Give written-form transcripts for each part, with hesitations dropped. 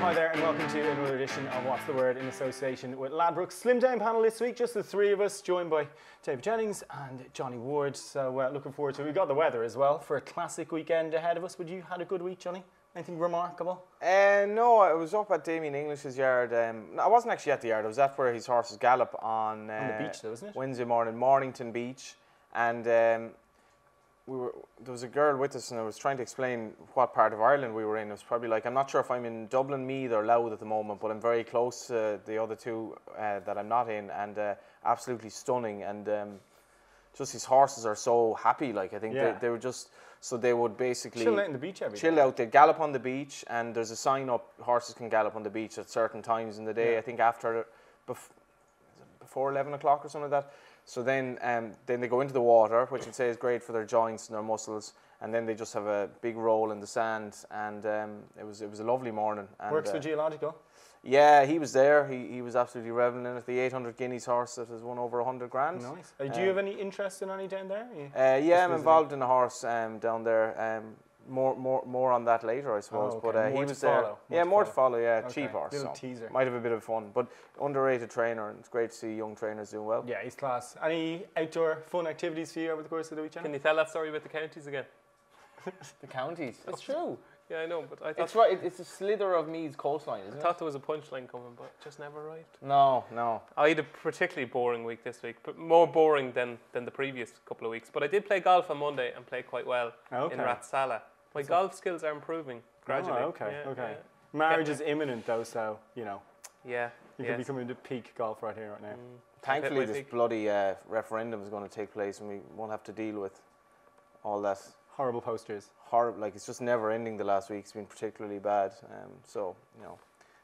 Hi there and welcome to another edition of What's the Word in association with Ladbrokes. Slim down panel this week, just the three of us, joined by David Jennings and Johnny Ward. So looking forward to it. We've got the weather as well for a classic weekend ahead of us. Would you had a good week, Johnny? Anything remarkable? No, I was up at Damien English's yard. No, I wasn't actually at the yard. I was at where his horses gallop on the beach though, isn't it? Wednesday morning, Mornington Beach. And there was a girl with us and I was trying to explain what part of Ireland we were in. It was probably like, I'm not sure if I'm in Dublin, Meath or Louth at the moment, but I'm very close to the other two that I'm not in, and absolutely stunning. And just his horses are so happy. Like, I think they were just, so they would basically chill out on the beach every day. Chill out, they gallop on the beach, and there's a sign up, horses can gallop on the beach at certain times in the day. I think before 11 o'clock or something like that. So then they go into the water, which I'd say is great for their joints and their muscles, and then they just have a big roll in the sand, and it was a lovely morning. And, works for Geological? Yeah, he was there. He was absolutely reveling in it. The 800 guineas horse that has won over 100 grand. Nice. Do you have any interest in any down there? Yeah, I'm involved in a horse down there. More on that later, I suppose. Oh, okay. But he was there. More to follow. Yeah, okay. Cheap horse. Little teaser. Might have a bit of fun, but underrated trainer, and it's great to see young trainers doing well. Yeah, he's class. Any outdoor fun activities for you over the course of the weekend? Can you tell that story about the counties again? The counties. It's true. Yeah, I know, but I thought... It's right, it's a slither of Meath's coastline, isn't it? I thought there was a punchline coming, but it just never arrived. No. I had a particularly boring week this week, but more boring than the previous couple of weeks. But I did play golf on Monday and played quite well in Ratsala. My golf skills are improving gradually. Oh, okay. Yeah. Marriage is imminent though, so, you know. Yeah. You could be coming to peak golf right here, right now. Thankfully, this bloody referendum is going to take place and we won't have to deal with all that. Horrible posters. Horrible, like, it's just never ending. The last week's been particularly bad. So, you know,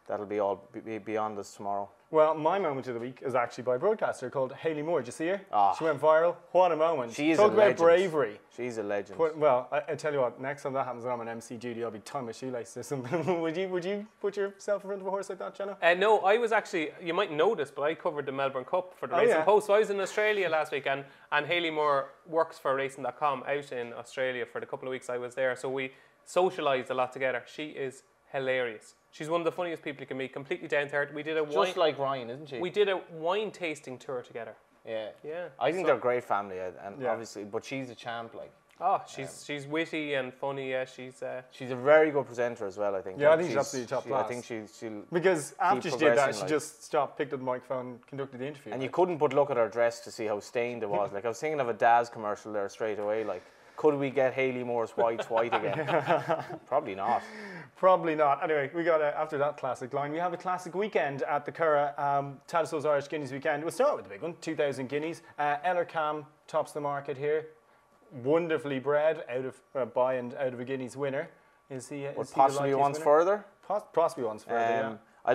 that'll be all beyond us tomorrow. Well, my moment of the week is actually by a broadcaster called Hayley Moore. Did you see her? Oh. She went viral. What a moment. She is Talk a about legend. bravery. She's a legend. Well, I tell you what, next time that happens and I'm on MC duty, I'll be tying my shoelaces or something. Would you put yourself in front of a horse like that, Jenna? No, I was actually, you might notice, but I covered the Melbourne Cup for the Racing Post. So I was in Australia last week, and Hayley Moore works for Racing.com out in Australia for the couple of weeks I was there. So we socialised a lot together. She is hilarious. She's one of the funniest people you can meet, completely down to earth. We did a just like Ryan, isn't she? We did a wine tasting tour together. Yeah. Yeah. I think they're a great family, and obviously, but she's a champ, like. Oh, she's witty and funny. Yeah, she's a very good presenter as well, I think. Yeah, I think she's absolutely top class. I think she'll because after she did that, she just stopped, picked up the microphone, and conducted the interview. And you couldn't but look at her dress to see how stained it was. Like, I was thinking of a Daz commercial there straight away. Like, could we get Hayley Moore's whites white again? Probably not. Probably not. Anyway, we got after that classic line, we have a classic weekend at the Curragh Tattersalls Irish Guineas weekend. We'll start with the big one, 2,000 guineas. Ellercam tops the market here. Wonderfully bred, out of by and out of a Guineas winner. Is he? Possibly once further. Possibly once further. Yeah. I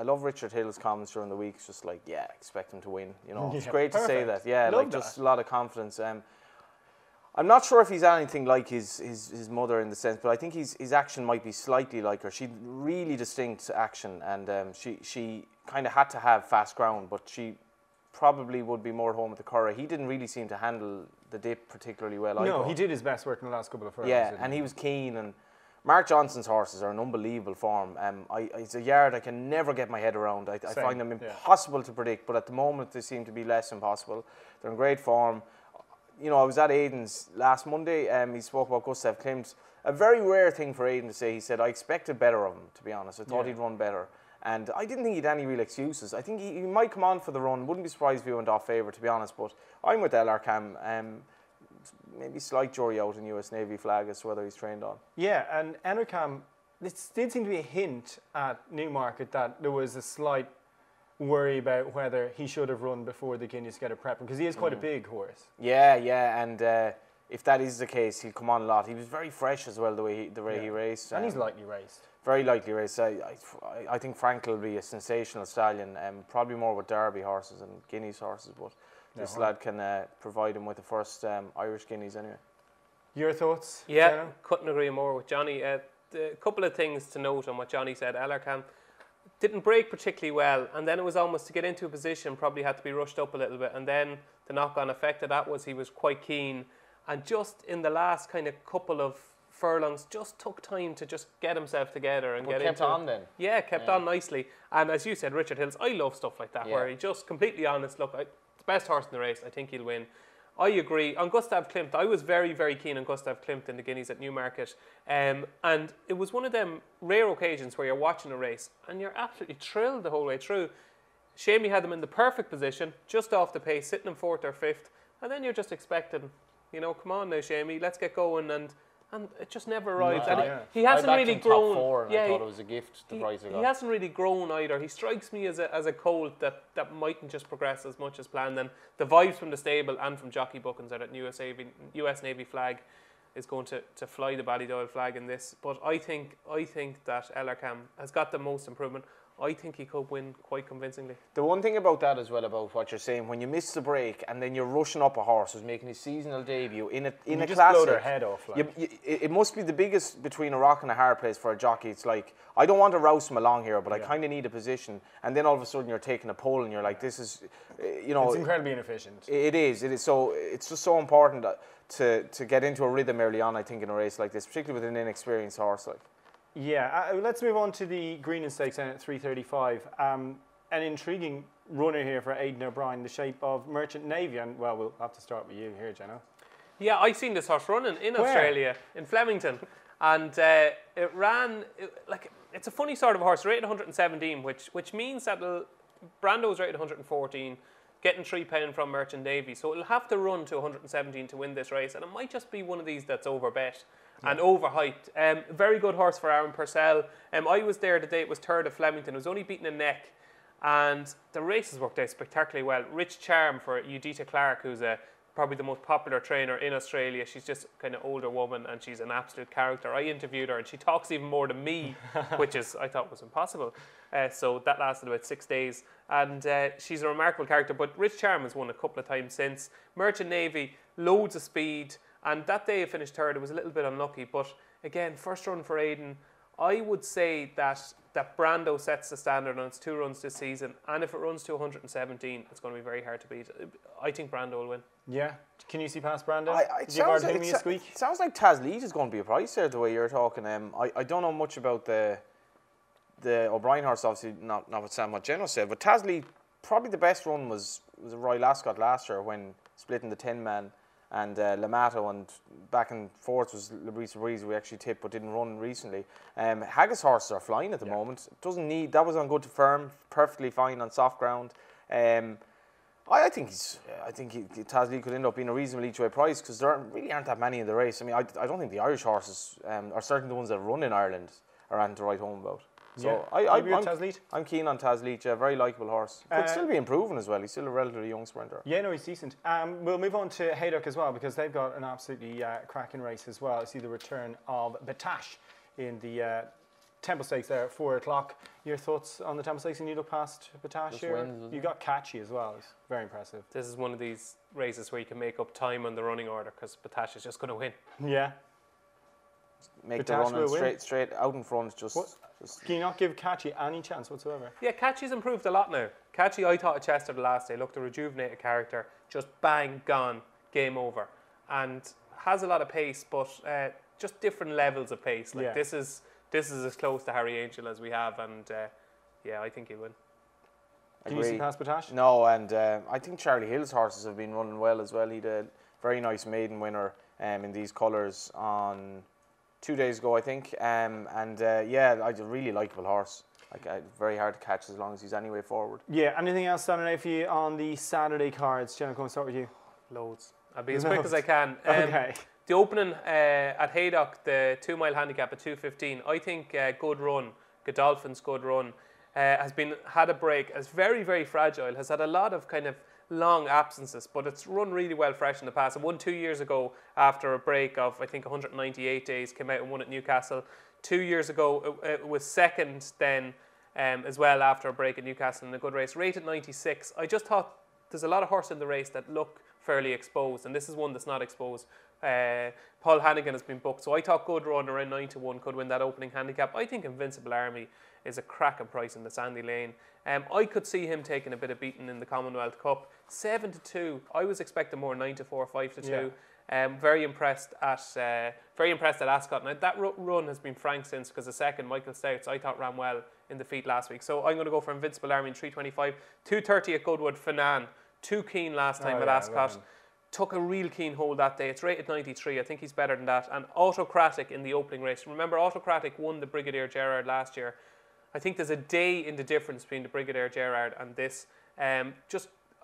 love Richard Hill's comments during the week. It's just like, expect him to win. You know, it's great to say that. Yeah, love like that. Just a lot of confidence. I'm not sure if he's anything like his mother in the sense, but I think his action might be slightly like her. She really distinct action, and she kind of had to have fast ground, but she probably would be more at home at the Curragh. He didn't really seem to handle the dip particularly well. No, he did his best work in the last couple of furlongs. Yeah, and he was keen. And Mark Johnson's horses are an unbelievable form. It's a yard I can never get my head around. I find them impossible to predict, but at the moment they seem to be less impossible. They're in great form. You know, I was at Aidan's last Monday. He spoke about Gustav Klimt. A very rare thing for Aidan to say. He said, I expected better of him, to be honest. I thought he'd run better. And I didn't think he'd any real excuses. I think he might come on for the run. Wouldn't be surprised if he went off favourite, to be honest. But I'm with Ellercam. Maybe slight jury out in US Navy flag as to whether he's trained on. Yeah, and Ellercam, there did seem to be a hint at Newmarket that there was a slight worry about whether he should have run before the Guineas get a prep, because he is quite a big horse. Yeah, and if that is the case, he'll come on a lot. He was very fresh as well, the way he raced. And he's lightly raced. Very lightly raced. I think Frank will be a sensational stallion, probably more with Derby horses and Guineas horses, but this lad can provide him with the first Irish Guineas anyway. Your thoughts? Yeah, Jenna? couldn't agree more with Johnny. A couple of things to note on what Johnny said. Ellercam didn't break particularly well, and then it was almost to get into a position, probably had to be rushed up a little bit, and then the knock-on effect of that was he was quite keen, and just in the last kind of couple of furlongs, just took time to just get himself together and get kept into on then. Yeah, kept on nicely. And as you said, Richard Hills, I love stuff like that, where he just completely honest, look, it's the best horse in the race, I think he'll win. I agree. On Gustav Klimt, I was very, very keen on Gustav Klimt in the Guineas at Newmarket. And it was one of them rare occasions where you're watching a race and you're absolutely thrilled the whole way through. Shamey had them in the perfect position, just off the pace, sitting in 4th or 5th. And then you're just expecting, come on now, Shamey, let's get going. And it just never arrives. He hasn't really grown. Top 4 and I thought it was a gift, the price he got. He hasn't really grown either. He strikes me as a colt that mightn't just progress as much as planned. And the vibes from the stable and from jockey bookings are that US Navy flag is going to fly the Ballydoyle flag in this. But I think that Elarcam has got the most improvement. I think he could win quite convincingly. The one thing about that as well, about what you're saying, when you miss the break and then you're rushing up a horse who's making his seasonal debut in a classic, blow their head off. It must be the biggest between a rock and a hard place for a jockey. It's like, I don't want to rouse him along here, but I kind of need a position. And then all of a sudden you're taking a pull and you're like, this is, It's incredibly inefficient. It is. So it's just so important to get into a rhythm early on, I think, in a race like this, particularly with an inexperienced horse like. Yeah, let's move on to the Greenland Stakes at 3:35. An intriguing runner here for Aidan O'Brien, the shape of Merchant Navy. And, well, we'll have to start with you here, Jenno. Yeah, I seen this horse running in Australia, in Flemington. And it ran, it's a funny sort of horse, rated 117, which means that Brando's rated 114, getting £3 from Merchant Navy. So it'll have to run to 117 to win this race. And it might just be one of these that's overbet. And overhyped. Very good horse for Aaron Purcell. I was there the day it was 3rd at Flemington. It was only beaten a neck. And the races worked out spectacularly well. Rich Charm for Udita Clark, who's probably the most popular trainer in Australia. She's just kind of older woman and she's an absolute character. I interviewed her and she talks even more than me, which I thought was impossible. So that lasted about 6 days. And she's a remarkable character. But Rich Charm has won a couple of times since. Merchant Navy, loads of speed. And that day it finished 3rd. It was a little bit unlucky. But again, first run for Aidan. I would say that Brando sets the standard on its 2 runs this season. And if it runs to 117, it's going to be very hard to beat. I think Brando will win. Yeah. Can you see past Brando? It sounds like Taz Leeds is going to be a price there, the way you're talking. I don't know much about the O'Brien horse, obviously, notwithstanding what Jenno said. But Taz Leeds, probably the best run was Roy Lascott last year when splitting the 10-man. And Lamato, and back and forth was Labrisa Breeze, we actually tipped but didn't run recently. Haggis horses are flying at the moment. Doesn't need, that was on good to firm, perfectly fine on soft ground. I think Taz Lee could end up being a reasonably each way price because there really aren't that many in the race. I mean, I don't think the Irish horses, or certainly the ones that run in Ireland, are anything to write home about. So I'm keen on Taz Leach, a very likeable horse. Could still be improving as well. He's still a relatively young sprinter. Yeah, no, he's decent. We'll move on to Haydock as well because they've got an absolutely cracking race as well. I see the return of Batash in the Temple Stakes there at 4 o'clock. Your thoughts on the Temple Stakes? And you look past Batash here. You got Catchy as well. It's very impressive. This is one of these races where you can make up time on the running order because Batash is just going to win. Yeah. Make Batash the run straight out in front. Can you not give Catchy any chance whatsoever? Yeah, Catchy's improved a lot now. Catchy, I thought at Chester the last day, looked a rejuvenated character, just bang, gone, game over. And has a lot of pace, but just different levels of pace. Like this is as close to Harry Angel as we have, and yeah, I think he'll win. Can you see past Batash? No, and I think Charlie Hill's horses have been running well as well. He did a very nice maiden winner in these colours on 2 days ago, I think. Yeah, a really likeable horse. Very hard to catch as long as he's any way forward. Yeah, anything else standing out for you on the Saturday cards? Jenna, can we start with you? Loads. I'll be as quick as I can. Okay. The opening at Haydock, the 2 mile handicap at 2:15. I think Good Run, Godolphin's Good Run, had a break. It's very, very fragile. Has had a lot of kind of long absences, but it's run really well fresh in the past. It won 2 years ago after a break of I think 198 days. Came out and won at Newcastle. 2 years ago it was second then as well after a break at Newcastle in a good race. Rated 96. I just thought there's a lot of horse in the race that look fairly exposed, and this is one that's not exposed. Paul Hannigan has been booked, so I thought Good Run around 9-1 could win that opening handicap. I think Invincible Army is a cracking price in the Sandy Lane. I could see him taking a bit of beating in the Commonwealth Cup. 7-2. I was expecting more 9-4, 5-2. Very impressed at Ascot. Now that run has been frank since, because the second, Michael Stouts, I thought ran well in the feet last week. So I'm going to go for Invincible Army in 3:25. 2:30 at Goodwood. Fanan, too keen last time at Ascot. Took a real keen hold that day. It's rated 93. I think he's better than that. And Autocratic in the opening race. Remember, Autocratic won the Brigadier Gerard last year. I think there's a day in the difference between the Brigadier Gerard and this. I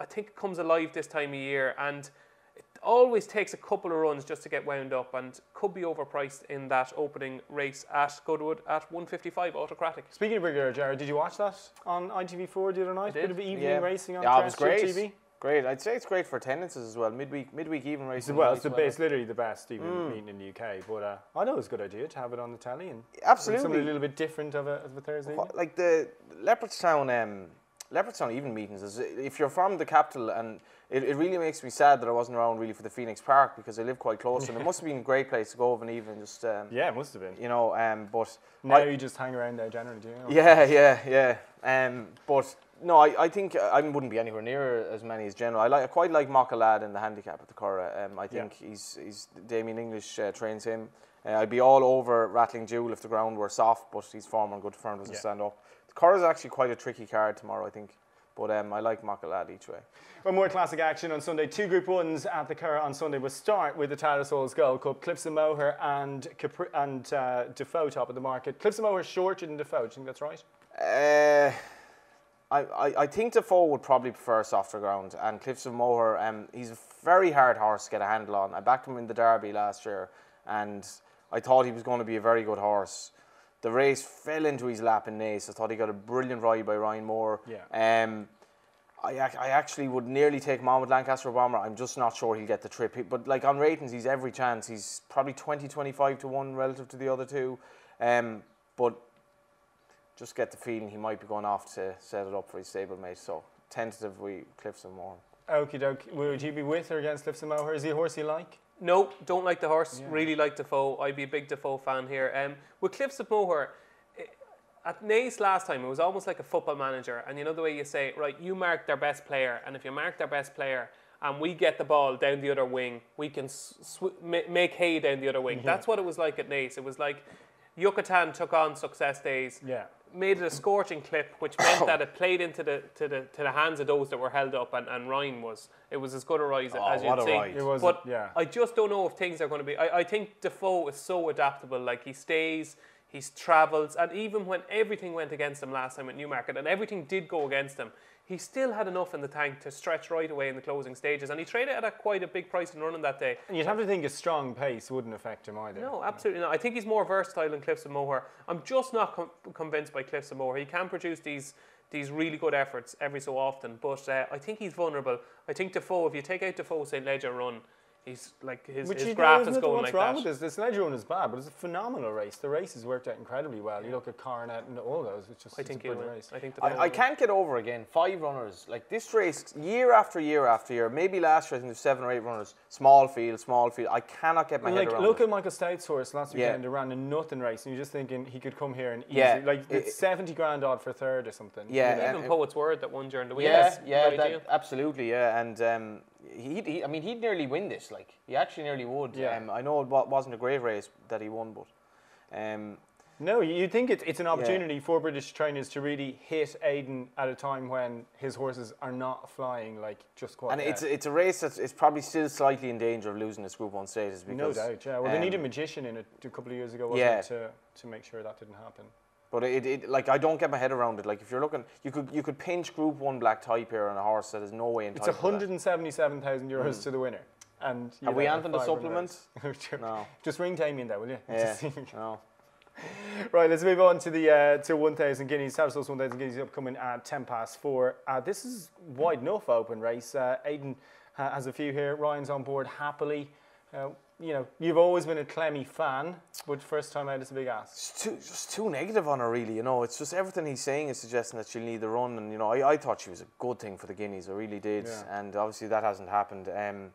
think it comes alive this time of year, and it always takes a couple of runs just to get wound up, and could be overpriced in that opening race at Goodwood at 155. Autocratic. Speaking of Brigadier Gerard, did you watch that on ITV4 the other night? I did. Bit of evening racing on it was great. TV. Great. I'd say it's great for attendances as well. Midweek even racing. Well, it's literally the best even meeting in the UK. But I know it's a good idea to have it on the telly and absolutely something a little bit different of a Thursday evening. Like the Leopardstown even meetings. If you're from the capital, and it really makes me sad that I wasn't around really for the Phoenix Park, because I live quite close, and it must have been a great place to go of an evening. Just yeah, it must have been. You know, but now you just hang around there generally, do you? Yeah. But no, I think I wouldn't be anywhere near as many as general. I quite like Mockalad in the handicap at the Curragh. I think he's Damien English trains him. I'd be all over Rattling Jewel if the ground were soft, but he's form on good form, doesn't stand up. The Curragh's actually quite a tricky card tomorrow, I think. But I like Mockalad each way. Well, more classic action on Sunday. 2 Group 1s at the Curragh on Sunday. We'll start with the Tattersalls Gold Cup. Cliffs of Moher and Defoe top of the market. Cliffs of Moher shorter than Defoe. Do you think that's right? I think Defoe would probably prefer softer ground, and Cliffs of Moher, he's a very hard horse to get a handle on. I backed him in the Derby last year, and I thought he was going to be a very good horse. The race fell into his lap in Naas. I thought he got a brilliant ride by Ryan Moore. I actually would nearly take him on with Lancaster Bomber. I'm just not sure he'll get the trip. But like on ratings, he's every chance. He's probably 20-25 to 1 relative to the other two. But just get the feeling he might be going off to set it up for his stablemate. So tentatively, Cliffs of Moher. Okie dokie. Would you be with or against Cliffs of Moher? Is he a horse you like? No, don't like the horse. Really like Defoe. I'd be a big Defoe fan here. With Cliffs of Moher, at Naas last time, it was almost like a football manager. And you know the way you say, right, you mark their best player, and if you mark their best player and we get the ball down the other wing, we can make hay down the other wing. That's what it was like at Naas. It was like Yucatan took on Success Days. Made it a scorching clip, which meant that it played into the hands of those that were held up, and Ryan was as good a ride as you'd see. But I just don't know if things are going to be. I think Defoe is so adaptable. Like he stays, he travels, and even when everything went against him last time at Newmarket, and everything did go against him, he still had enough in the tank to stretch right away in the closing stages, and he traded at quite a big price in running that day. And you'd have to think a strong pace wouldn't affect him either. No, absolutely not. I think he's more versatile than Cliffs of Moher. I'm just not convinced by Cliffs of Moher. He can produce these really good efforts every so often, but I think he's vulnerable. I think Defoe, if you take out Defoe St. Ledger run, he's like his graph is going like that. What's wrong with this Ledger run is bad, but it's a phenomenal race. The race has worked out incredibly well. You look at Coronet and all those. It's just a brilliant race. I can't get over again 5 runners like this race year after year after year. Maybe last year I think there's 7 or 8 runners. Small field. I cannot get my head around. Look at Michael Stout's horse last weekend. They ran a nothing race, and you're just thinking he could come here and easily like it's 70 grand odd for third or something. Even Poet's Word that won during the week. Absolutely, and. He'd nearly win this. Like he actually nearly would. I know it wasn't a great race that he won, but no, you think it's an opportunity for British trainers to really hit Aidan at a time when his horses are not flying like just quite. And it's a race that's probably still slightly in danger of losing its Group 1 status. Because, no doubt. Yeah. Well, they needed a magician in it a couple of years ago, wasn't it, to make sure that didn't happen. But like I don't get my head around it. Like if you're looking, you could pinch Group 1 black type here on a horse that is no way in. It's 177,000 euros to the winner. And are we on the supplement? No. Just ring Damien there, will you? Yeah. No. Right, let's move on to the to 1,000 guineas. Tattersalls 1,000 guineas upcoming at 4:10. This is wide enough open race. Aidan has a few here. Ryan's on board happily. You know, you've always been a Clemmy fan, but first time out, it's a big ask. Just too negative on her, really. You know, it's just everything he's saying is suggesting that she'll need the run, and you know, I thought she was a good thing for the guineas. I really did, and obviously that hasn't happened. I'm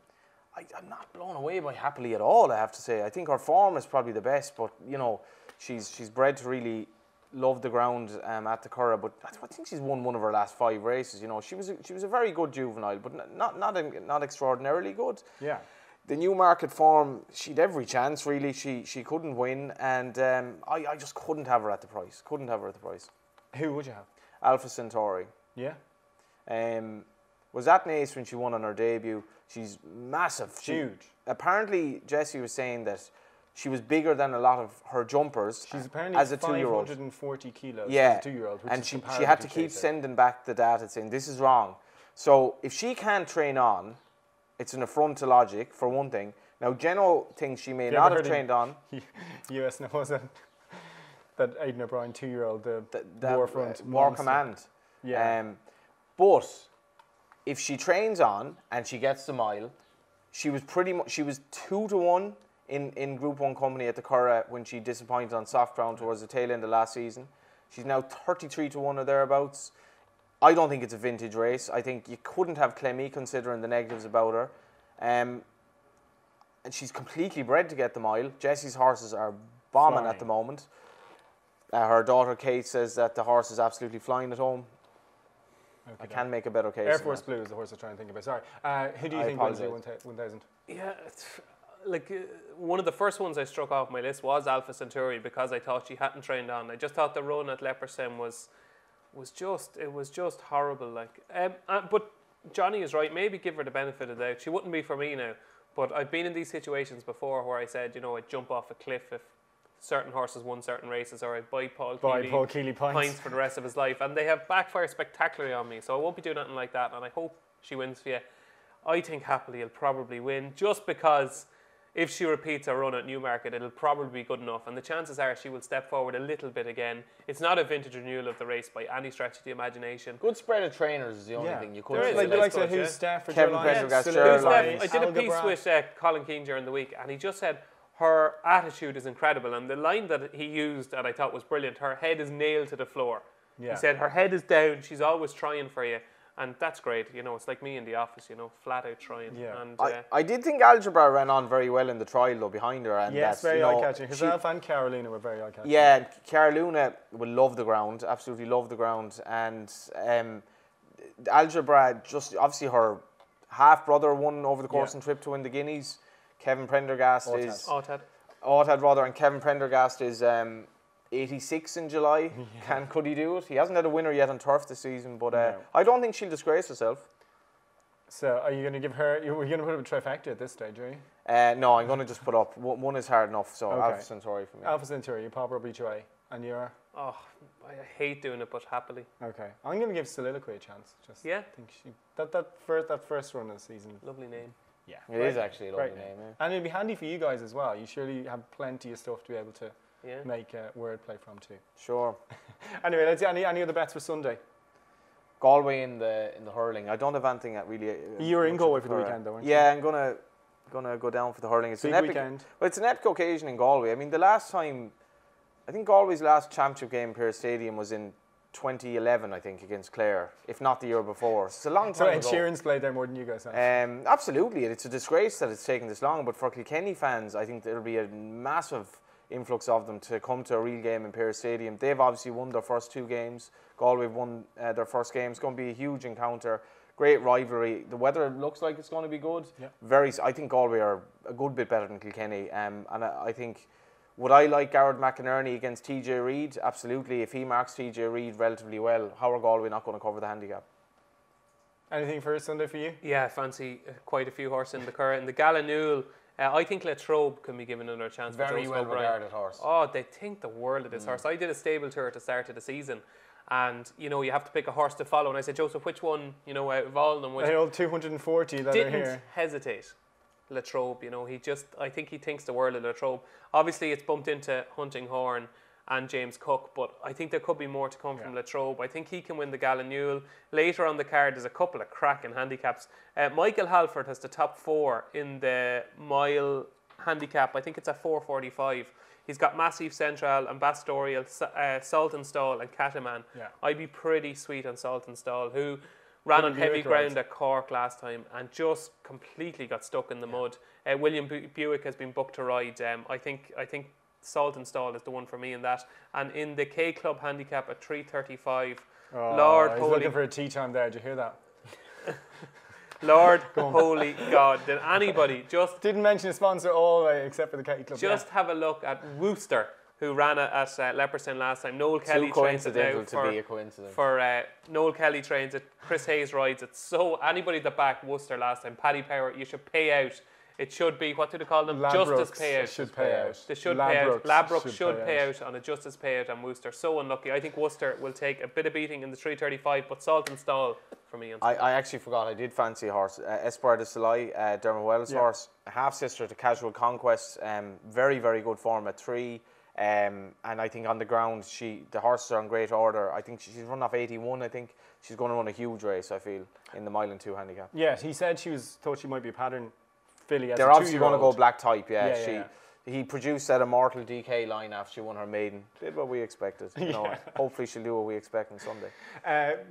not blown away by Happily at all. I have to say, I think her form is probably the best, but you know, she's bred to really love the ground at the Curragh. But I think she's won one of her last 5 races. You know, she was a very good juvenile, but not extraordinarily good. Yeah. the Newmarket form, she'd every chance, really. She couldn't win, and I just couldn't have her at the price. Couldn't have her at the price. Who would you have? Alpha Centauri. Yeah. Was at Naas when she won on her debut. She's massive. Huge. Apparently, Jessie was saying that she was bigger than a lot of her jumpers. She's apparently as a 2-year-old. 540 kilos yeah. as a 2-year-old. And she had to keep sending back the data saying this is wrong. So if she can't train on, it's an affront to logic, for one thing. Now, Geno thinks she may not have trained on. US, was that Aidan O'Brien 2-year-old, the Warfront War Command. Yeah. But if she trains on and she gets the mile, she was 2-1 in Group 1 company at the Curragh when she disappointed on soft ground towards the tail end of last season. She's now 33-1 or thereabouts. I don't think it's a vintage race. I think you couldn't have Clemmy considering the negatives about her. And she's completely bred to get the mile. Jessie's horses are bombing at the moment. Her daughter Kate says that the horse is absolutely flying at home. Okay, I can't make a better case. Air Force Blue is the horse I'm trying to think about. Sorry. Who do you think wins the 1000? Yeah, one of the first ones I struck off my list was Alpha Centauri because I thought she hadn't trained on. I just thought the run at Leopardstown was just horrible. But Johnny is right. Maybe give her the benefit of the doubt. She wouldn't be for me now. But I've been in these situations before where I said, I'd jump off a cliff if certain horses won certain races, or I'd buy Paul Keely points for the rest of his life, and they have backfired spectacularly on me. So I won't be doing nothing like that, and I hope she wins for you. I think Happily will probably win, just because if she repeats her run at Newmarket, it'll probably be good enough, and the chances are she will step forward a little bit again. It's not a vintage renewal of the race by any stretch of the imagination. Good spread of trainers is the only thing you could say. Like who's Stafford, Kevin Prendergast, I did a piece with Colin Keane during the week, and he just said her attitude is incredible, and the line that he used that I thought was brilliant, her head is nailed to the floor. Yeah. He said her head is down, she's always trying for you. And that's great, it's like me in the office, flat out trying. Yeah. And I did think Algebra ran on very well in the trial, though, behind her. And yes, very eye-catching. Herself and Carolina were very eye-catching. Yeah, Carolina will love the ground, absolutely love the ground. And Algebra, just obviously her half-brother won over the course and trip to win the Guineas. Kevin Prendergast is... Autad, rather, and Kevin Prendergast is... 86 in July. Could he do it? He hasn't had a winner yet on turf this season, but I don't think she'll disgrace herself. So are you going to give her, you're going to put up a trifecta at this stage, are you? No, I'm going to just put up, one is hard enough, so Alpha Centauri for me. Alpha Centauri, you pop rubber each way, and you're? Oh, I hate doing it, but Happily. Okay, I'm going to give Soliloquy a chance. Just think she, that first run of the season. Lovely name. Yeah, it is actually a lovely name. And it'd be handy for you guys as well. You surely have plenty of stuff to be able to make wordplay from too. Sure. Anyway, let's see. Any other bets for Sunday? Galway in the hurling. I don't have anything that really. You're in Galway for the weekend, though, aren't you? Yeah, I'm gonna go down for the hurling. It's big an epic weekend. Well, it's an epic occasion in Galway. I mean, the last time, I think Galway's last championship game in Pearse Stadium was in 2011, I think, against Clare, if not the year before. It's a long time ago. So Ed Sheeran's played there more than you guys have. Absolutely. It's a disgrace that it's taken this long, but for Kilkenny fans, I think there'll be a massive influx of them to come to a real game in Pearse Stadium. They've obviously won their first 2 games. Galway won their first game. It's going to be a huge encounter. Great rivalry. The weather looks like it's going to be good. Yeah. I think Galway are a good bit better than Kilkenny. And I think, would I like Garrett McInerney against TJ Reid? Absolutely. If he marks TJ Reid relatively well, how are Galway not going to cover the handicap? Anything for Sunday for you? Yeah, I fancy quite a few horses in the Curragh. In the Gallinule, I think Latrobe can be given another chance. Very well regarded horse. Oh, they think the world of this horse. I did a stable tour at the start of the season, and you have to pick a horse to follow. And I said, Joseph, which one, out of all of them? The old 240 that are here. Didn't hesitate. Latrobe, I think he thinks the world of Latrobe. Obviously, it's bumped into Hunting Horn and James Cook, but I think there could be more to come from Latrobe. I think he can win the Gallinule. Later on the card, there's a couple of cracking handicaps. Michael Halford has the top 4 in the mile handicap. I think it's at 4:45. He's got Massif Central, Ambassadorial, Saltonstall and Cataman. Yeah. I'd be pretty sweet on Saltonstall, who ran on heavy ground at Cork last time and just completely got stuck in the mud. William Buick has been booked to ride. I think Saltonstall is the one for me in that. And in the K Club handicap at 3:35, Lord, he's looking for a tea time there. Did you hear that? Lord, holy God. Did anybody just... Didn't mention a sponsor all the way except for the Katie Club. Just have a look at Worcester, who ran it at Leopardstown last time. Noel Kelly trains it now to be a coincidence. For Noel Kelly trains it. Chris Hayes rides it. So anybody that backed Worcester last time, Paddy Power, you should pay out. It should be, what do they call them? Justice payout. Should pay out. They should pay out. Ladbrokes should pay out on a justice payout on Worcester. So unlucky. I think Worcester will take a bit of beating in the 335, but Salt and Stall for me. I actually forgot. I did fancy a horse. Espoir de Soleil, Dermot Wells' horse, a half sister to Casual Conquest. Very, very good form at 3. And I think on the ground, the horses are in great order. I think she's run off 81. I think she's going to run a huge race, I feel, in the mile and 2 handicap. Yeah, he said thought she might be a pattern filly as They're a 2-year-old. obviously going to go black type, He produced that Immortal DK line after she won her maiden. Did what we expected. You know, hopefully she'll do what we expect on Sunday.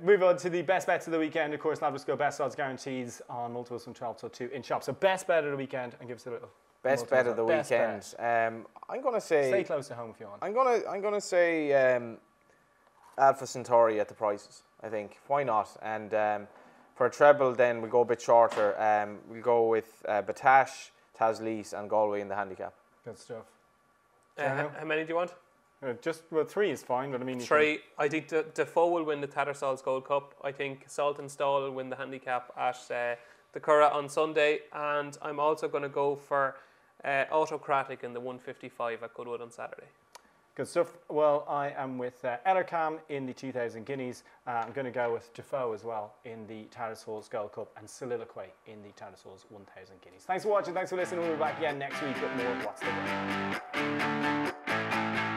Move on to the best bets of the weekend. Of course, Ladbrokes go best odds guarantees on multiples from 12 till 2 in shop. So best bet of the weekend, and give us a little. Best bet of the weekend. I'm going to say... Stay close to home if you want. I'm going to say Alpha Centauri at the prices, I think. Why not? And for a treble, then we'll go a bit shorter. We'll go with Batash, Tazlease, and Galway in the handicap. Good stuff. How many do you want? 3 is fine, but I mean... 3. I think Defoe will win the Tattersall's Gold Cup. I think Salt and Stall will win the handicap at the Curragh on Sunday. And I'm also going to go for Autocratic in the 155 at Goodwood on Saturday. Good stuff. Well, I am with Ellercam in the 2000 Guineas. I'm going to go with Defoe as well in the Tattersall's Gold Cup and Soliloquy in the Tattersall's 1000 Guineas. Thanks for watching. Thanks for listening. We'll be back again next week with more What's the Win.